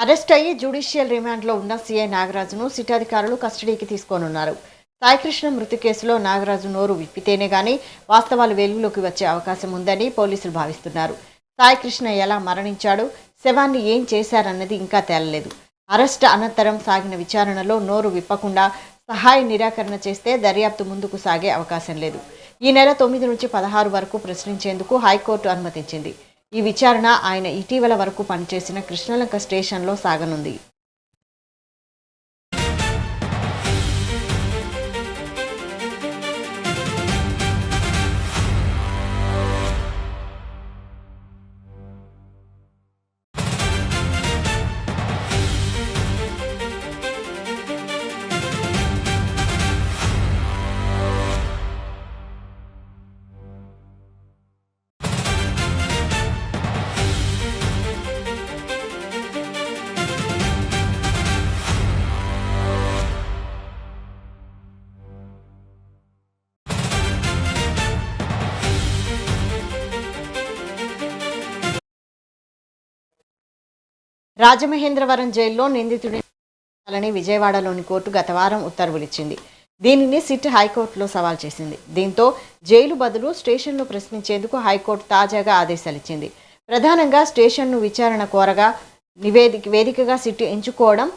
Arrest అయ్యి judicial రిమాండ్లో ఉన్న CI నాగరాజును SIT అధికారులు కస్టడీకి తీసుకోనున్నారు. సాయికృష్ణ మృతి కేసులో నాగరాజు నోరు విప్పితేనే గానీ వాస్తవాలు వెలుగులోకి వచ్చే అవకాశం ఉందని పోలీసులు భావిస్తున్నారు. సాయికృష్ణ ఎలా మరణించాడు, శవాన్ని ఏం చేశారన్నది ఇంకా తేలలేదు. అరెస్ట్ అనంతరం సాగిన విచారణలో నోరు విప్పకుండా సహాయ నిరాకరణ చేస్తే దర్యాప్తు ముందుకు సాగే అవకాశం లేదు. ఈ నెల 9 నుంచి 16 వరకు ప్రశ్నించేందుకు హైకోర్టు అనుమతించింది. ఈ విచారణ ఆయన ఇటీవల వరకు పనిచేసిన కృష్ణలంక స్టేషన్లో సాగనుంది. రాజమహేంద్రవరం జైల్లో నిందితుడిని విజయవాడలోని కోర్టు గత వారం ఉత్తర్వులిచ్చింది. దీనిని సిట్ హైకోర్టులో సవాల్ చేసింది. దీంతో జైలు బదులు స్టేషన్లో ప్రశ్నించేందుకు హైకోర్టు తాజాగా ఆదేశాలిచ్చింది. ప్రధానంగా స్టేషన్ను విచారణ కోరగా వేదికగా సిట్ ఎంచుకోవడం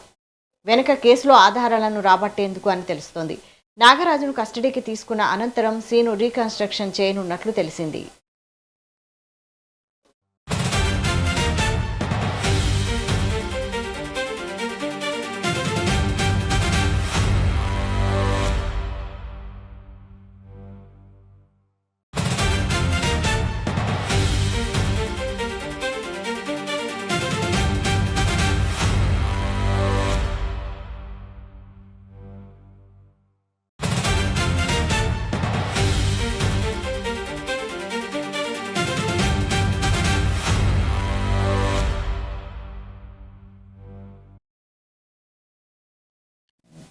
వెనుక కేసులో ఆధారాలను రాబట్టేందుకు అని తెలుస్తోంది. నాగరాజును కస్టడీకి తీసుకున్న అనంతరం సీను రీకన్స్ట్రక్షన్ చేయనున్నట్లు తెలిసింది.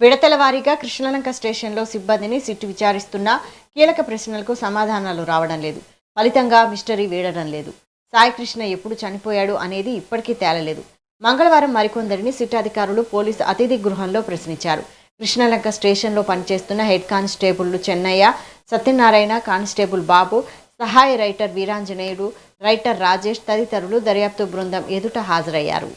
విడతల వారీగా కృష్ణలంక స్టేషన్లో సిబ్బందిని సిట్టు విచారిస్తున్నా కీలక ప్రశ్నలకు సమాధానాలు రావడం లేదు. ఫలితంగా మిస్టరీ వీడడం లేదు. సాయికృష్ణ ఎప్పుడు చనిపోయాడు అనేది ఇప్పటికీ తేలలేదు. మంగళవారం మరికొందరిని సిట్ అధికారులు పోలీసు అతిథి గృహంలో ప్రశ్నించారు. కృష్ణలంక స్టేషన్లో పనిచేస్తున్న హెడ్ కానిస్టేబుళ్లు చెన్నయ్య, సత్యనారాయణ, కానిస్టేబుల్ బాబు, సహాయ రైటర్ వీరాంజనేయుడు, రైటర్ రాజేష్ తదితరులు దర్యాప్తు బృందం ఎదుట హాజరయ్యారు.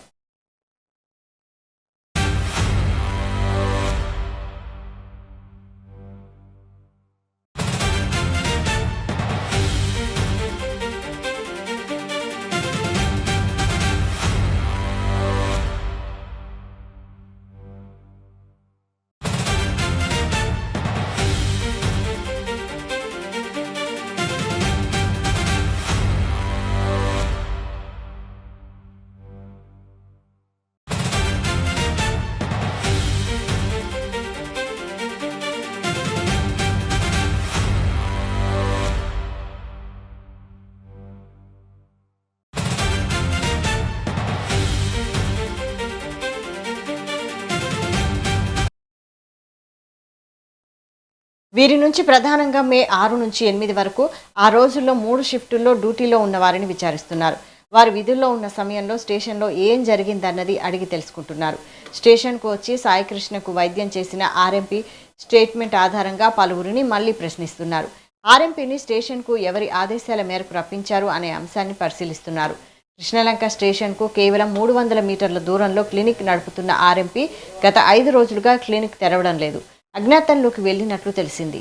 వీరి నుంచి ప్రధానంగా మే 6 నుంచి 8 వరకు ఆ రోజుల్లో 3 షిఫ్టుల్లో డ్యూటీలో ఉన్న వారిని విచారిస్తున్నారు. వారు విధుల్లో ఉన్న సమయంలో స్టేషన్లో ఏం జరిగిందన్నది అడిగి తెలుసుకుంటున్నారు. స్టేషన్కు వచ్చి సాయికృష్ణకు వైద్యం చేసిన ఆర్ఎంపీ స్టేట్మెంట్ ఆధారంగా పలువురిని మళ్లీ ప్రశ్నిస్తున్నారు. ఆర్ఎంపీని స్టేషన్కు ఎవరి ఆదేశాల మేరకు రప్పించారు అనే అంశాన్ని పరిశీలిస్తున్నారు. కృష్ణలంక స్టేషన్కు కేవలం 300 మీటర్ల దూరంలో క్లినిక్ నడుపుతున్న ఆర్ఎంపీ గత 5 రోజులుగా క్లినిక్ తెరవడం లేదు. అజ్ఞాతంలోకి వెళ్ళినట్లు తెలిసింది.